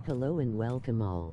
Hello and welcome all.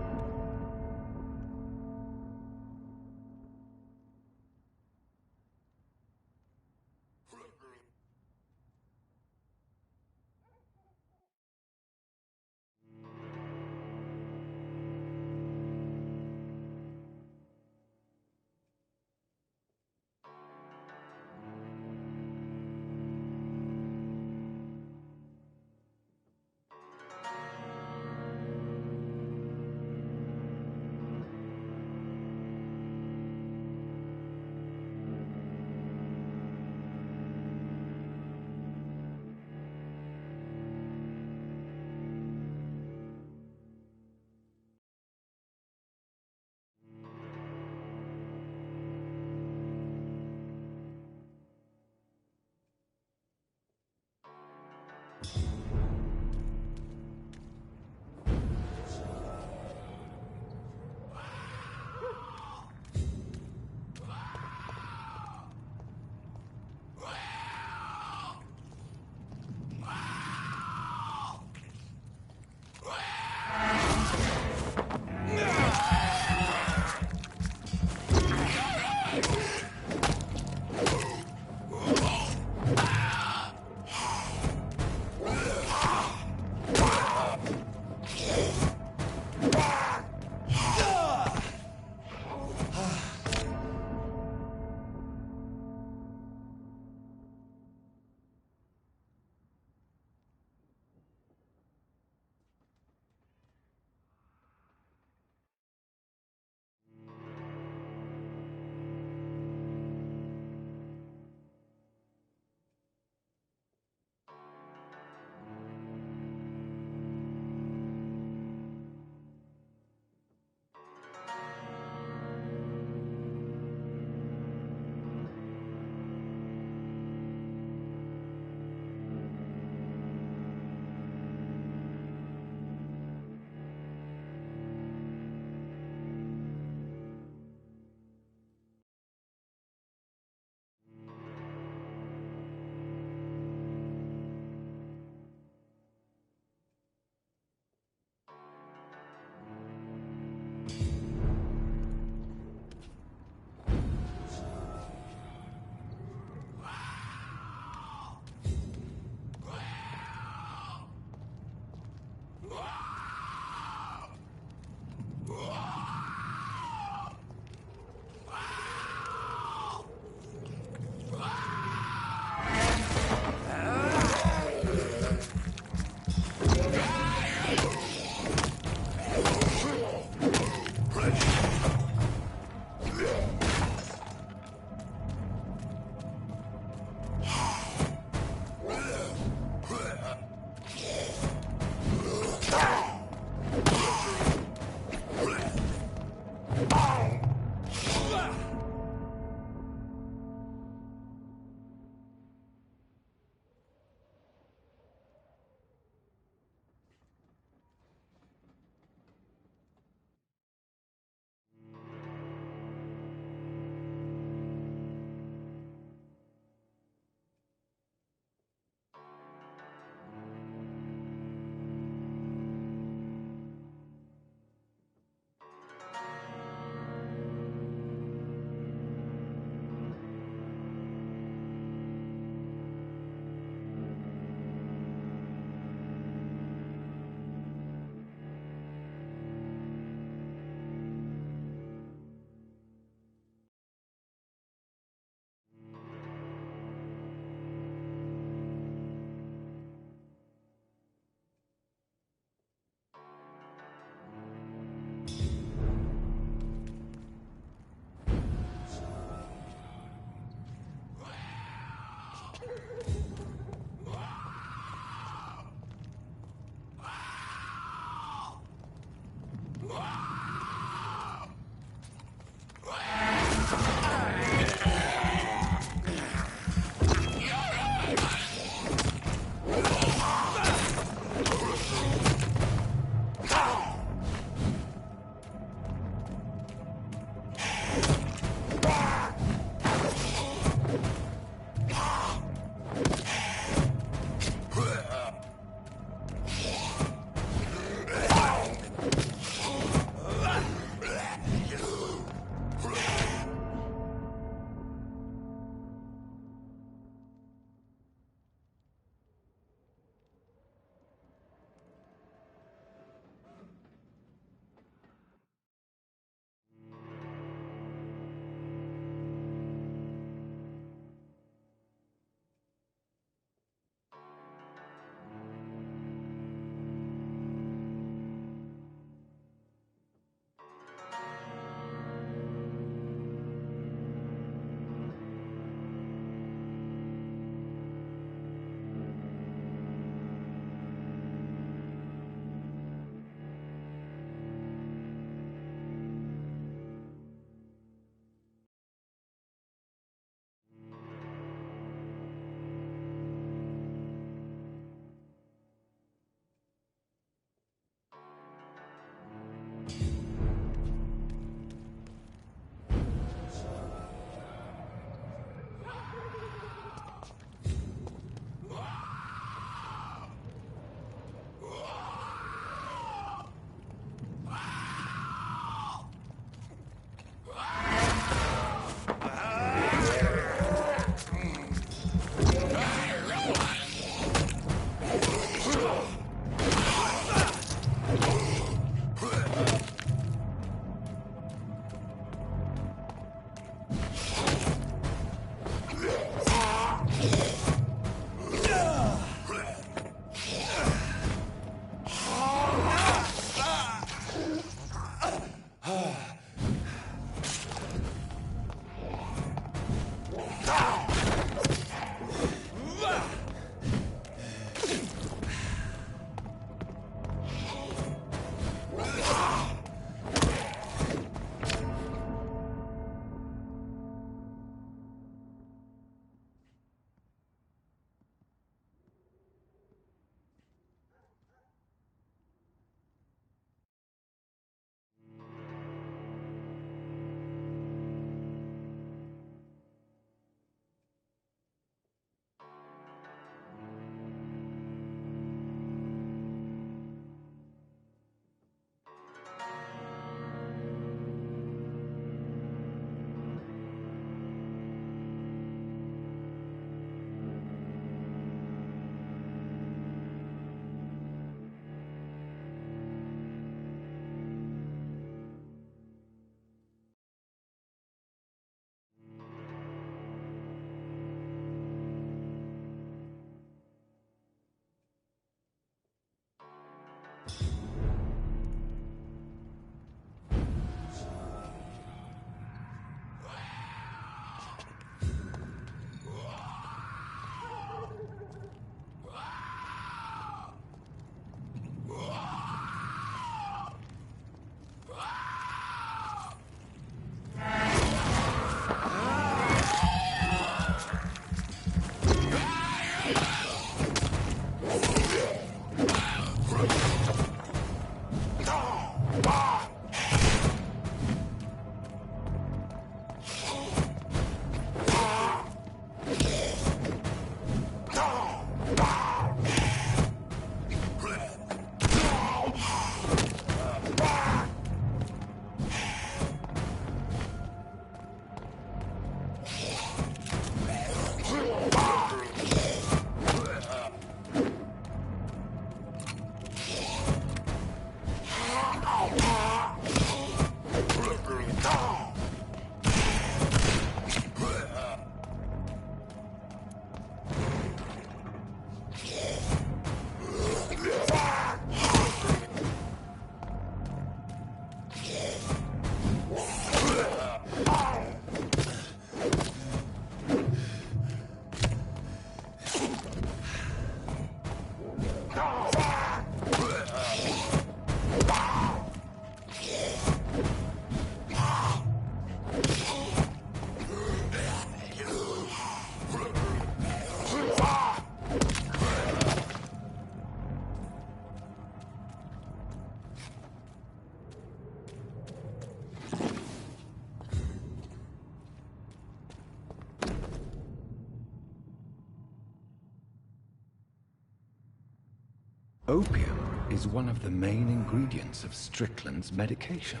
Opium is one of the main ingredients of Strickland's medication.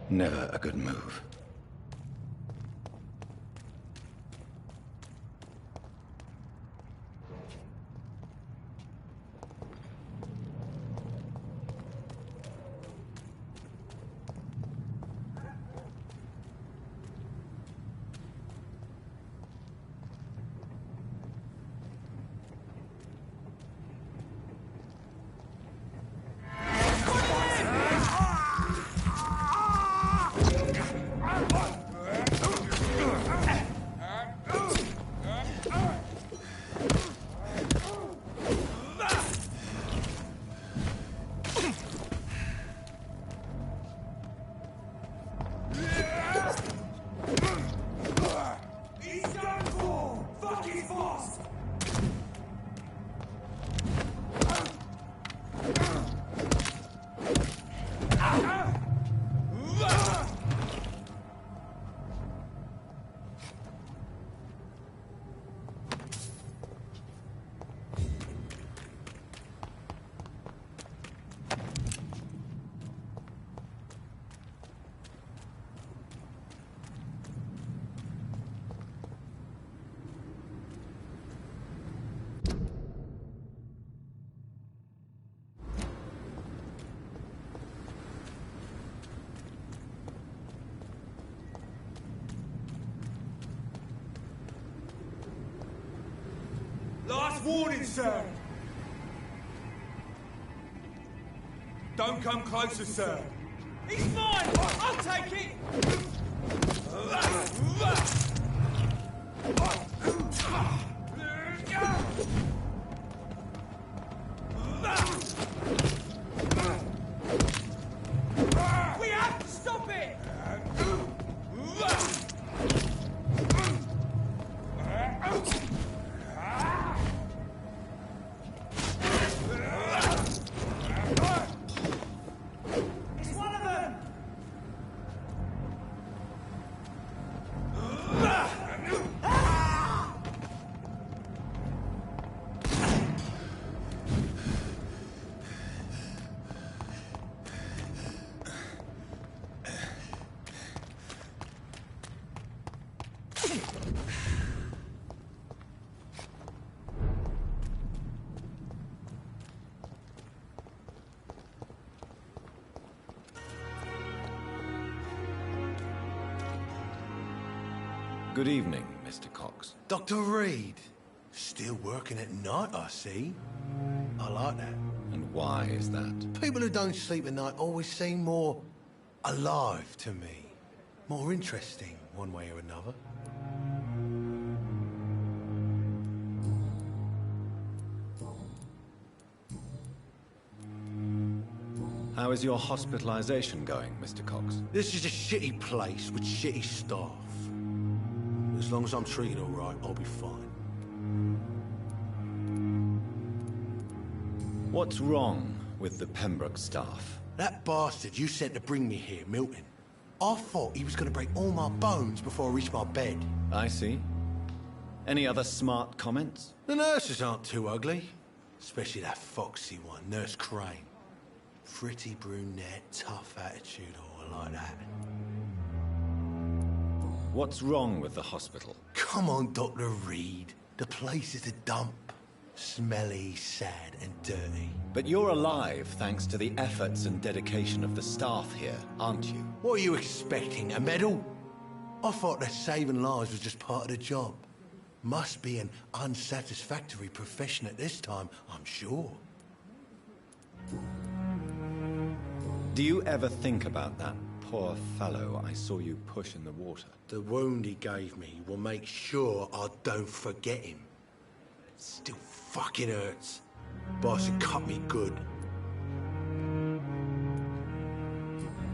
Never a good move. Last warning, sir! Don't come closer, sir! He's mine! I'll take it! We have to stop it! Good evening, Mr. Cox. Dr. Reed. Still working at night, I see. I like that. And why is that? People who don't sleep at night always seem more alive to me. More interesting, one way or another. How is your hospitalization going, Mr. Cox? This is a shitty place with shitty staff. As long as I'm treated all right, I'll be fine. What's wrong with the Pembroke staff? That bastard you sent to bring me here, Milton. I thought he was going to break all my bones before I reached my bed. I see. Any other smart comments? The nurses aren't too ugly. Especially that foxy one, Nurse Crane. Pretty brunette, tough attitude, all like that. What's wrong with the hospital? Come on, Dr. Reed. The place is a dump. Smelly, sad, and dirty. But you're alive thanks to the efforts and dedication of the staff here, aren't you? What are you expecting, a medal? I thought that saving lives was just part of the job. Must be an unsatisfactory profession at this time, I'm sure. Do you ever think about that poor fellow I saw you push in the water? The wound he gave me will make sure I don't forget him. Still fucking hurts. Boss had cut me good.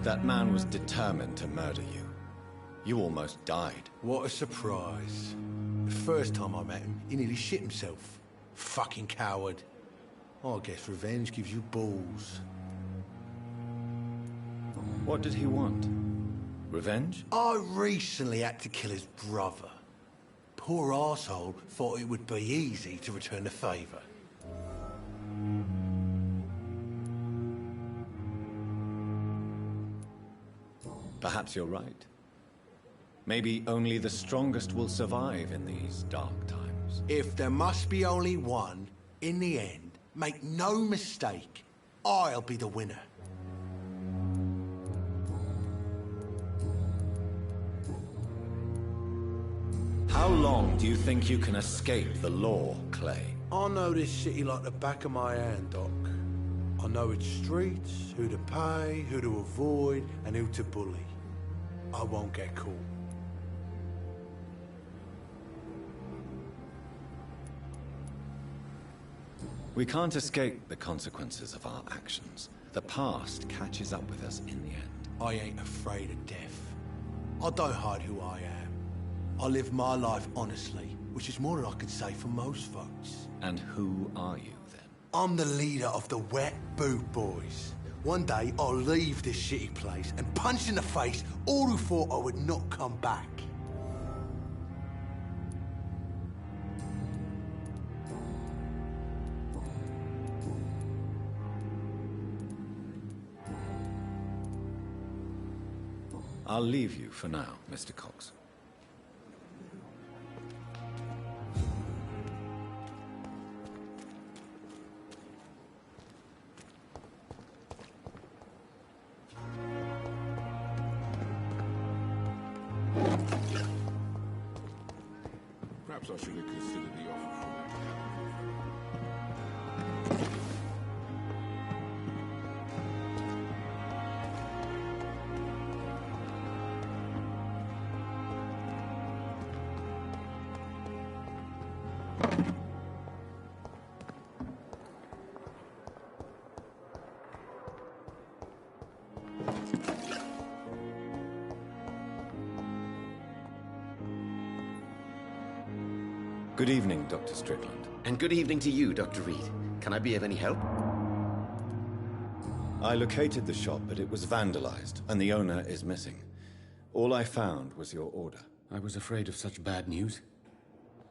That man was determined to murder you. You almost died. What a surprise. The first time I met him, he nearly shit himself. Fucking coward. I guess revenge gives you balls. What did he want? Revenge? I recently had to kill his brother. Poor arsehole thought it would be easy to return the favour. Perhaps you're right. Maybe only the strongest will survive in these dark times. If there must be only one, in the end, make no mistake, I'll be the winner. How long do you think you can escape the law, Clay? I know this city like the back of my hand, Doc. I know its streets, who to pay, who to avoid, and who to bully. I won't get caught. We can't escape the consequences of our actions. The past catches up with us in the end. I ain't afraid of death. I don't hide who I am. I live my life honestly, which is more than I could say for most folks. And who are you, then? I'm the leader of the Wet Boot Boys. One day, I'll leave this shitty place and punch in the face all who thought I would not come back. I'll leave you for now, Mr. Cox. Perhaps I should have considered the offer from that Good evening, Dr. Strickland. And good evening to you, Dr. Reed. Can I be of any help? I located the shop, but it was vandalized, and the owner is missing. All I found was your order. I was afraid of such bad news.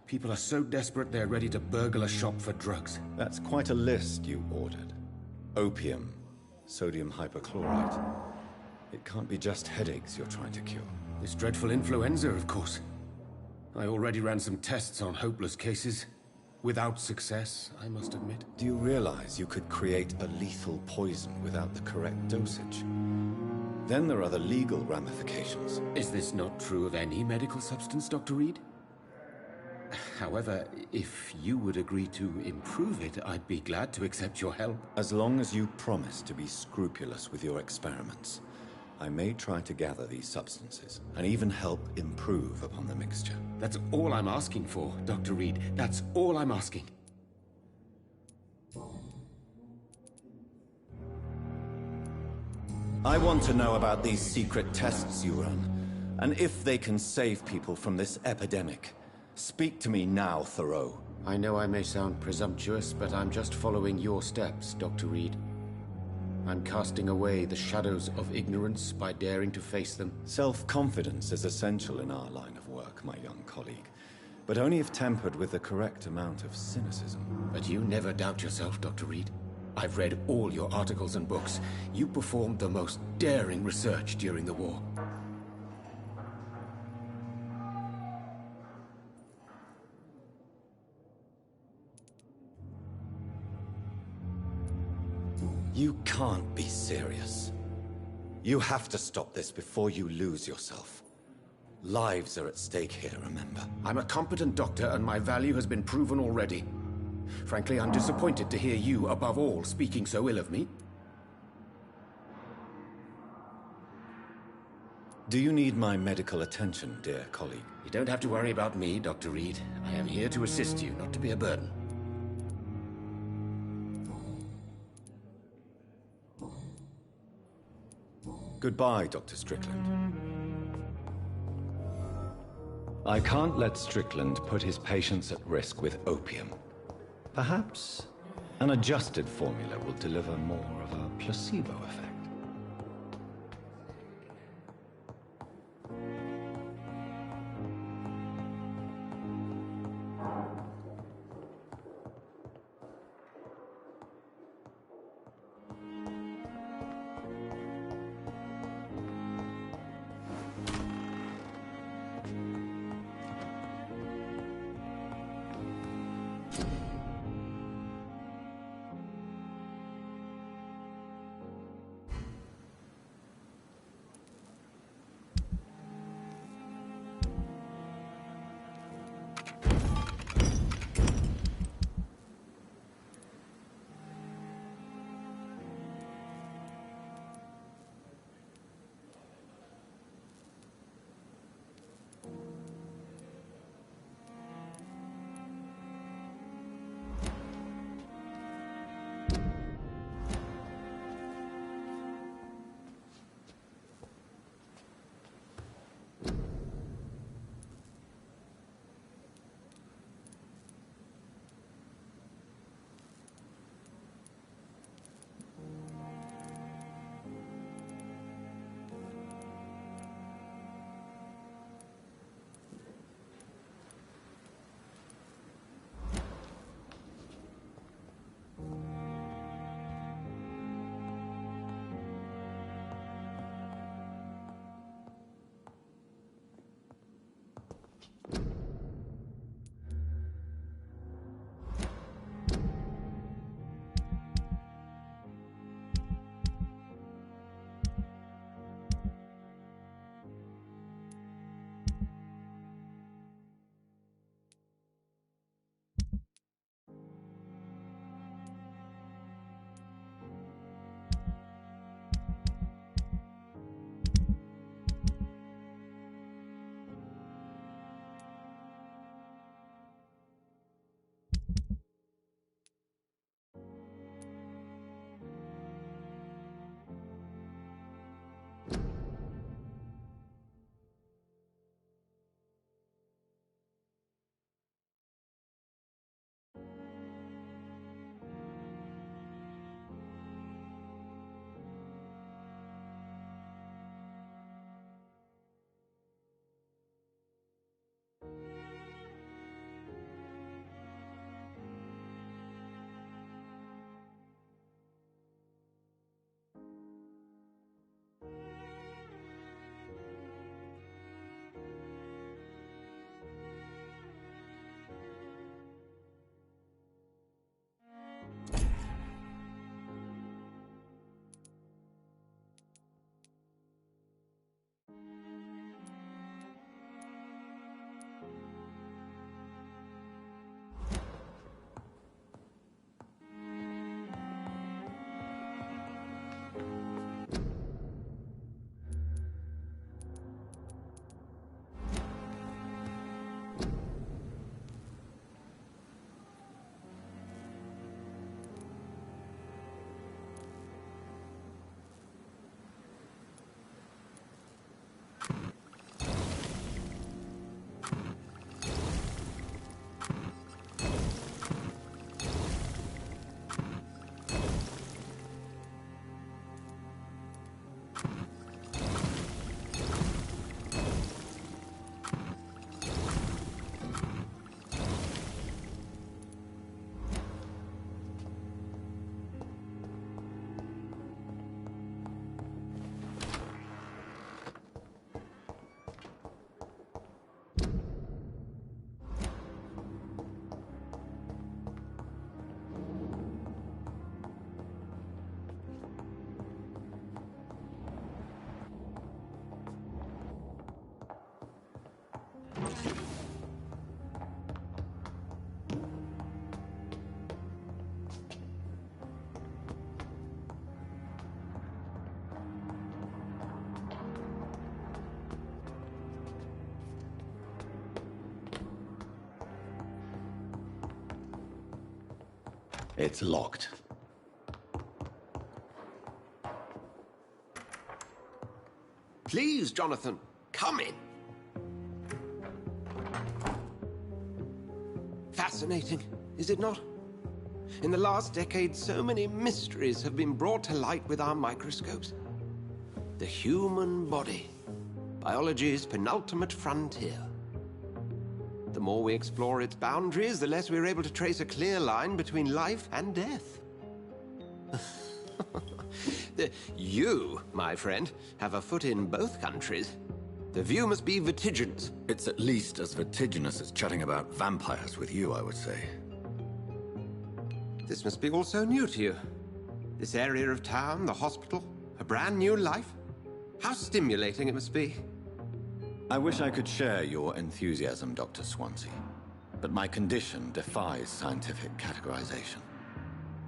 People are so desperate they're ready to burgle a shop for drugs. That's quite a list you ordered. Opium, sodium hypochlorite. It can't be just headaches you're trying to cure. This dreadful influenza, of course. I already ran some tests on hopeless cases. Without success, I must admit. Do you realize you could create a lethal poison without the correct dosage? Then there are the legal ramifications. Is this not true of any medical substance, Dr. Reed? However, if you would agree to improve it, I'd be glad to accept your help. As long as you promise to be scrupulous with your experiments, I may try to gather these substances, and even help improve upon the mixture. That's all I'm asking for, Dr. Reed. That's all I'm asking. I want to know about these secret tests you run, and if they can save people from this epidemic. Speak to me now, Thoreau. I know I may sound presumptuous, but I'm just following your steps, Dr. Reed. I'm casting away the shadows of ignorance by daring to face them. Self-confidence is essential in our line of work, my young colleague, but only if tempered with the correct amount of cynicism. But you never doubt yourself, Dr. Reed. I've read all your articles and books. You performed the most daring research during the war. You can't be serious. You have to stop this before you lose yourself. Lives are at stake here, remember? I'm a competent doctor, and my value has been proven already. Frankly, I'm disappointed to hear you, above all, speaking so ill of me. Do you need my medical attention, dear colleague? You don't have to worry about me, Dr. Reed. I am here to assist you, not to be a burden. Goodbye, Dr. Strickland. I can't let Strickland put his patients at risk with opium. Perhaps an adjusted formula will deliver more of a placebo effect. It's locked. Please, Jonathan, come in. Fascinating, is it not? In the last decade, so many mysteries have been brought to light with our microscopes. The human body, biology's penultimate frontier. The more we explore its boundaries, the less we're able to trace a clear line between life and death. You, my friend, have a foot in both countries. The view must be vertiginous. It's at least as vertiginous as chatting about vampires with you, I would say. This must be all so new to you. This area of town, the hospital, a brand new life. How stimulating it must be. I wish I could share your enthusiasm, Dr. Swansea, but my condition defies scientific categorization.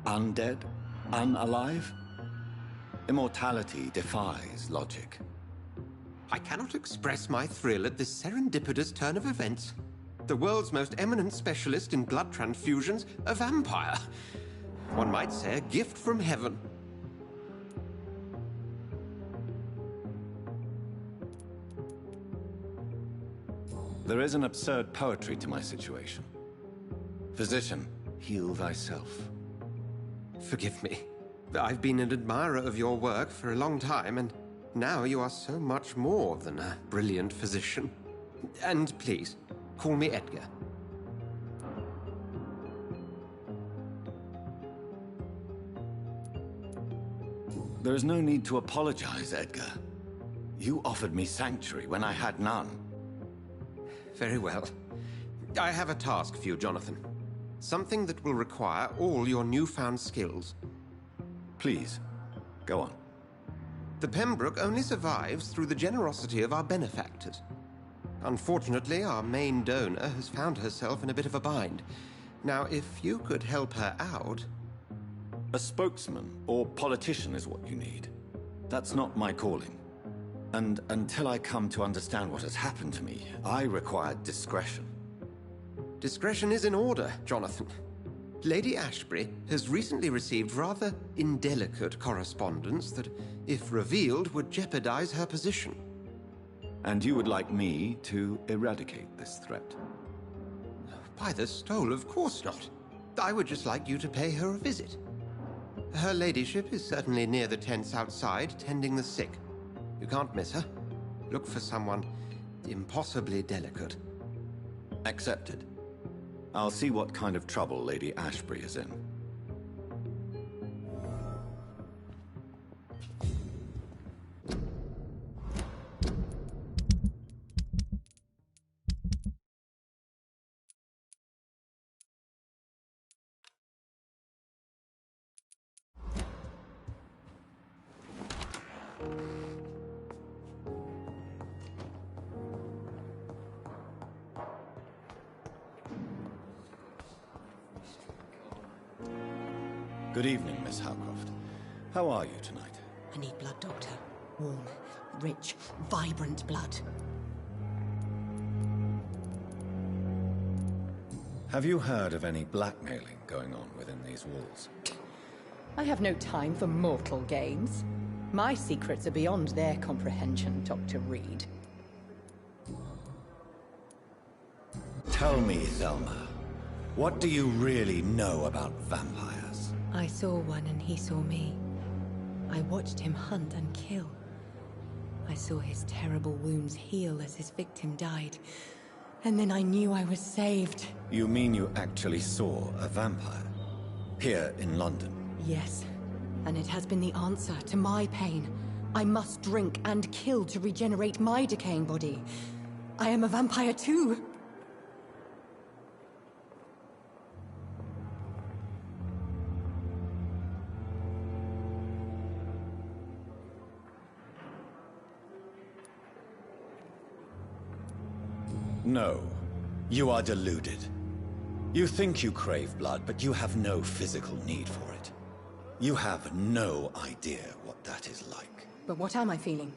Undead? Unalive? Immortality defies logic. I cannot express my thrill at this serendipitous turn of events. The world's most eminent specialist in blood transfusions, a vampire. One might say a gift from heaven. There is an absurd poetry to my situation. Physician, heal thyself. Forgive me. I've been an admirer of your work for a long time, and now you are so much more than a brilliant physician. And please, call me Edgar. There is no need to apologize, Edgar. You offered me sanctuary when I had none. Very well. I have a task for you, Jonathan. Something that will require all your newfound skills. Please, go on. The Pembroke only survives through the generosity of our benefactors. Unfortunately, our main donor has found herself in a bit of a bind. Now, if you could help her out... A spokesman or politician is what you need. That's not my calling. And until I come to understand what has happened to me, I require discretion. Discretion is in order, Jonathan. Lady Ashbury has recently received rather indelicate correspondence that, if revealed, would jeopardize her position. And you would like me to eradicate this threat? By the stole, of course not. I would just like you to pay her a visit. Her ladyship is certainly near the tents outside, tending the sick. You can't miss her. Look for someone impossibly delicate. Accepted. I'll see what kind of trouble Lady Ashbury is in. Good evening, Miss Howcroft. How are you tonight? I need blood, Doctor. Warm, rich, vibrant blood. Have you heard of any blackmailing going on within these walls? I have no time for mortal games. My secrets are beyond their comprehension, Dr. Reed. Tell me, Thelma, what do you really know about vampires? I saw one and he saw me. I watched him hunt and kill. I saw his terrible wounds heal as his victim died. And then I knew I was saved. You mean you actually saw a vampire? Here in London? Yes. And it has been the answer to my pain. I must drink and kill to regenerate my decaying body. I am a vampire too. No, you are deluded. You think you crave blood, but you have no physical need for it. You have no idea what that is like. But what am I feeling?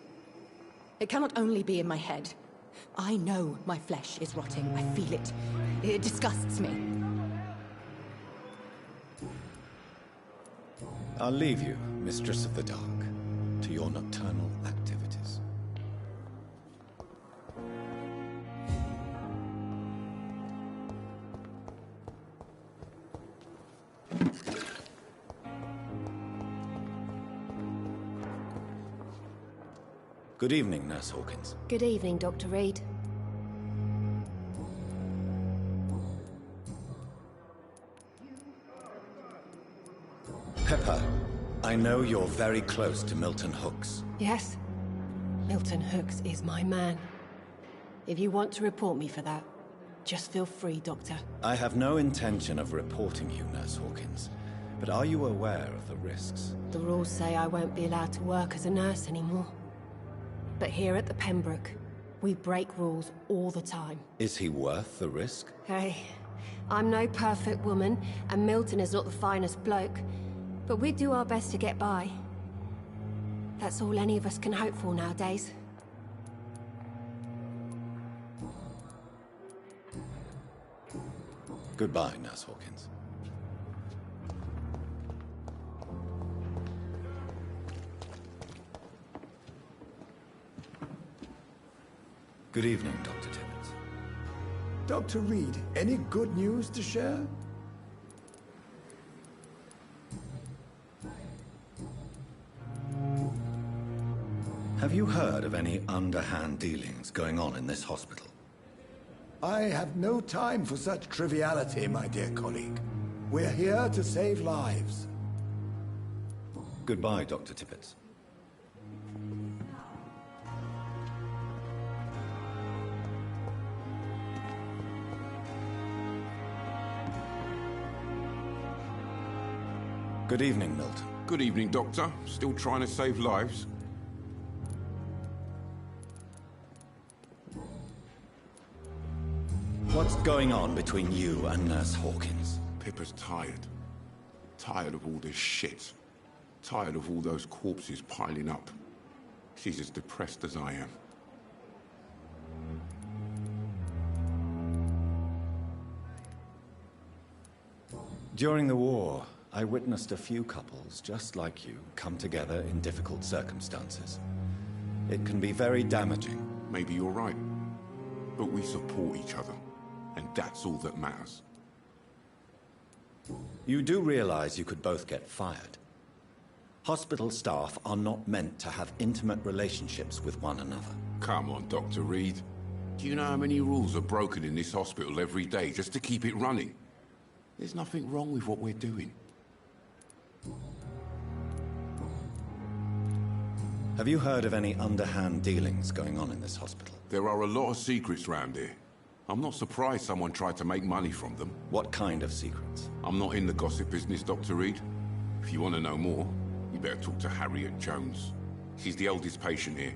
It cannot only be in my head. I know my flesh is rotting. I feel it. It disgusts me. I'll leave you, Mistress of the Dark, to your nocturnal activities. Good evening, Nurse Hawkins. Good evening, Dr. Reed. Pepper, I know you're very close to Milton Hooks. Yes. Milton Hooks is my man. If you want to report me for that, just feel free, Doctor. I have no intention of reporting you, Nurse Hawkins. But are you aware of the risks? The rules say I won't be allowed to work as a nurse anymore. But here at the Pembroke, we break rules all the time. Is he worth the risk? Hey, I'm no perfect woman, and Milton is not the finest bloke. But we do our best to get by. That's all any of us can hope for nowadays. Goodbye, Nurse Hawkins. Good evening, Dr. Tibbets. Dr. Reed, any good news to share? Have you heard of any underhand dealings going on in this hospital? I have no time for such triviality, my dear colleague. We're here to save lives. Goodbye, Dr. Tibbets. Good evening, Milton. Good evening, Doctor. Still trying to save lives? What's going on between you and Nurse Hawkins? Pippa's tired. Tired of all this shit. Tired of all those corpses piling up. She's as depressed as I am. During the war, I witnessed a few couples just like you come together in difficult circumstances. It can be very damaging. Maybe you're right. But we support each other. And that's all that matters. You do realize you could both get fired. Hospital staff are not meant to have intimate relationships with one another. Come on, Dr. Reed. Do you know how many rules are broken in this hospital every day just to keep it running? There's nothing wrong with what we're doing. Have you heard of any underhand dealings going on in this hospital? There are a lot of secrets round here. I'm not surprised someone tried to make money from them. What kind of secrets? I'm not in the gossip business, Dr. Reed. If you want to know more, you better talk to Harriet Jones. She's the oldest patient here.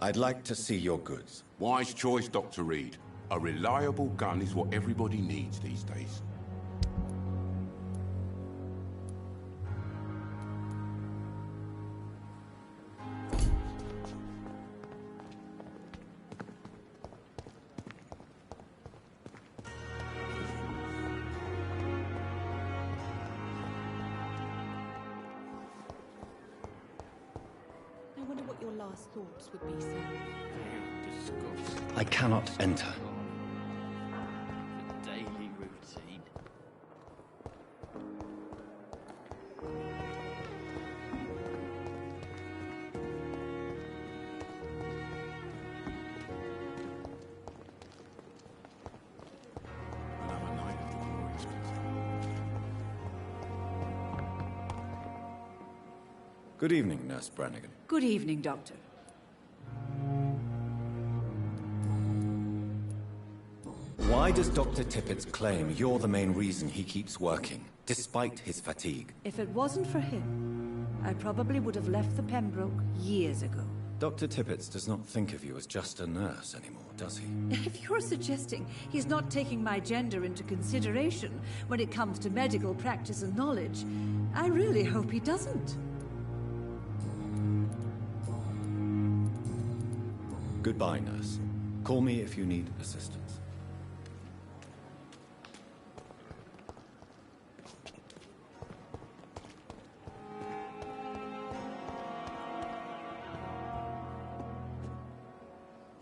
I'd like to see your goods. Wise choice, Dr. Reed. A reliable gun is what everybody needs these days. I wonder what your last thoughts would be, sir. I cannot enter. Daily routine. Another night of the glorious concern. Good evening, Nurse Brannigan. Good evening, Doctor. Why does Dr. Tippett claim you're the main reason he keeps working, despite his fatigue? If it wasn't for him, I probably would have left the Pembroke years ago. Dr. Tippett does not think of you as just a nurse anymore, does he? If you're suggesting he's not taking my gender into consideration when it comes to medical practice and knowledge, I really hope he doesn't. Goodbye, nurse. Call me if you need assistance.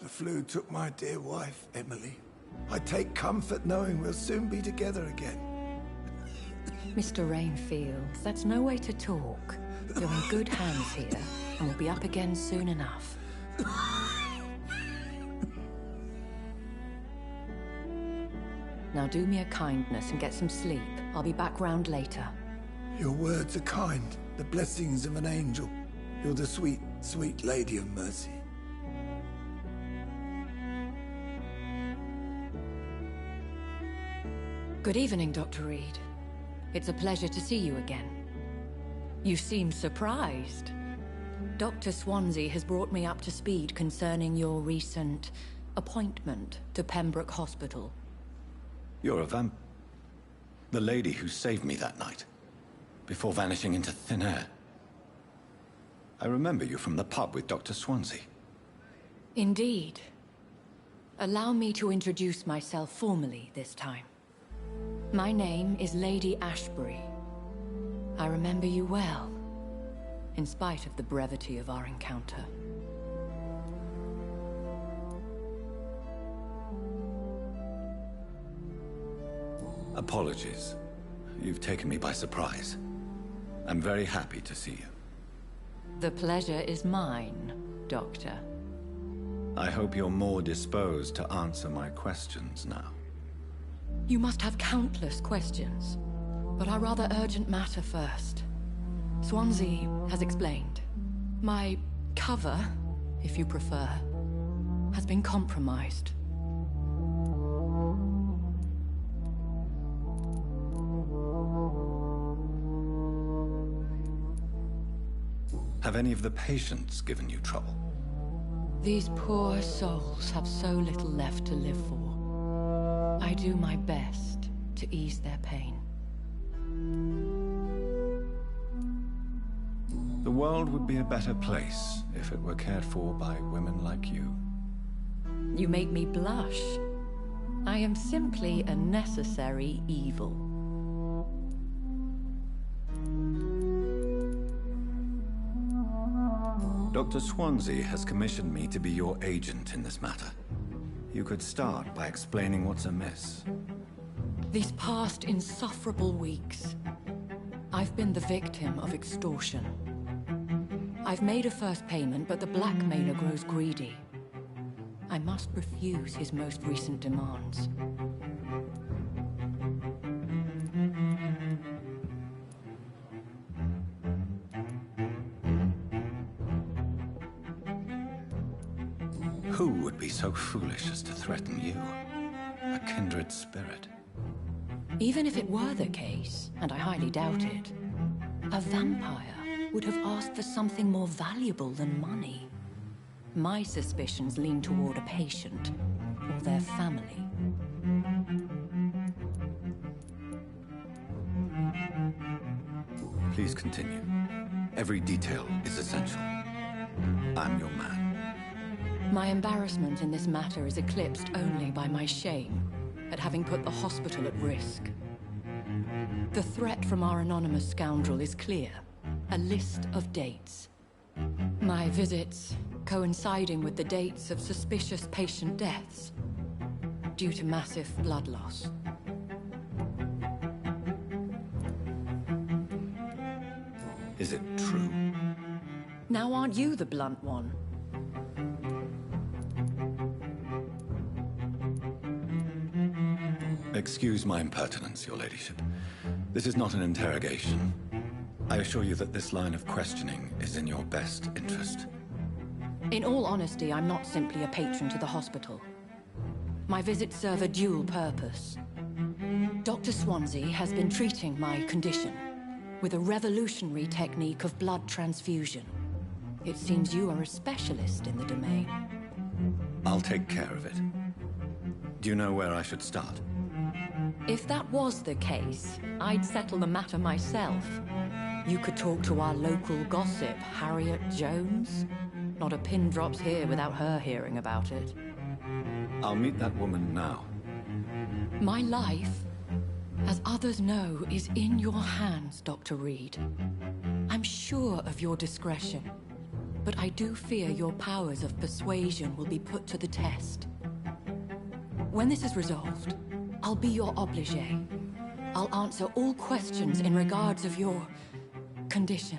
The flu took my dear wife, Emily. I take comfort knowing we'll soon be together again. Mr. Rainfield, that's no way to talk. You're in good hands here, and we'll be up again soon enough. Now do me a kindness and get some sleep. I'll be back round later. Your words are kind, the blessings of an angel. You're the sweet, sweet Lady of Mercy. Good evening, Dr. Reed. It's a pleasure to see you again. You seem surprised. Dr. Swansea has brought me up to speed concerning your recent appointment to Pembroke Hospital. You're a vamp... The lady who saved me that night, before vanishing into thin air. I remember you from the pub with Dr. Swansea. Indeed. Allow me to introduce myself formally this time. My name is Lady Ashbury. I remember you well, in spite of the brevity of our encounter. Apologies. You've taken me by surprise. I'm very happy to see you. The pleasure is mine, Doctor. I hope you're more disposed to answer my questions now. You must have countless questions, but our rather urgent matter first. Swansea has explained. My cover, if you prefer, has been compromised. Have any of the patients given you trouble? These poor souls have so little left to live for. I do my best to ease their pain. The world would be a better place if it were cared for by women like you. You make me blush. I am simply a necessary evil. Dr. Swansea has commissioned me to be your agent in this matter. You could start by explaining what's amiss. These past insufferable weeks, I've been the victim of extortion. I've made a first payment, but the blackmailer grows greedy. I must refuse his most recent demands. Who would be so foolish as to threaten you? A kindred spirit. Even if it were the case, and I highly doubt it, a vampire would have asked for something more valuable than money. My suspicions lean toward a patient or their family. Please continue. Every detail is essential. I'm your man. My embarrassment in this matter is eclipsed only by my shame at having put the hospital at risk. The threat from our anonymous scoundrel is clear. A list of dates. My visits coinciding with the dates of suspicious patient deaths due to massive blood loss. Is it true? Now aren't you the blunt one? Excuse my impertinence, your ladyship. This is not an interrogation. I assure you that this line of questioning is in your best interest. In all honesty, I'm not simply a patron to the hospital. My visits serve a dual purpose. Dr. Swansea has been treating my condition with a revolutionary technique of blood transfusion. It seems you are a specialist in the domain. I'll take care of it. Do you know where I should start? If that was the case, I'd settle the matter myself. You could talk to our local gossip, Harriet Jones. Not a pin drops here without her hearing about it. I'll meet that woman now. My life, as others know, is in your hands, Dr. Reed. I'm sure of your discretion, but I do fear your powers of persuasion will be put to the test. When this is resolved, I'll be your obligé. I'll answer all questions in regards of your condition.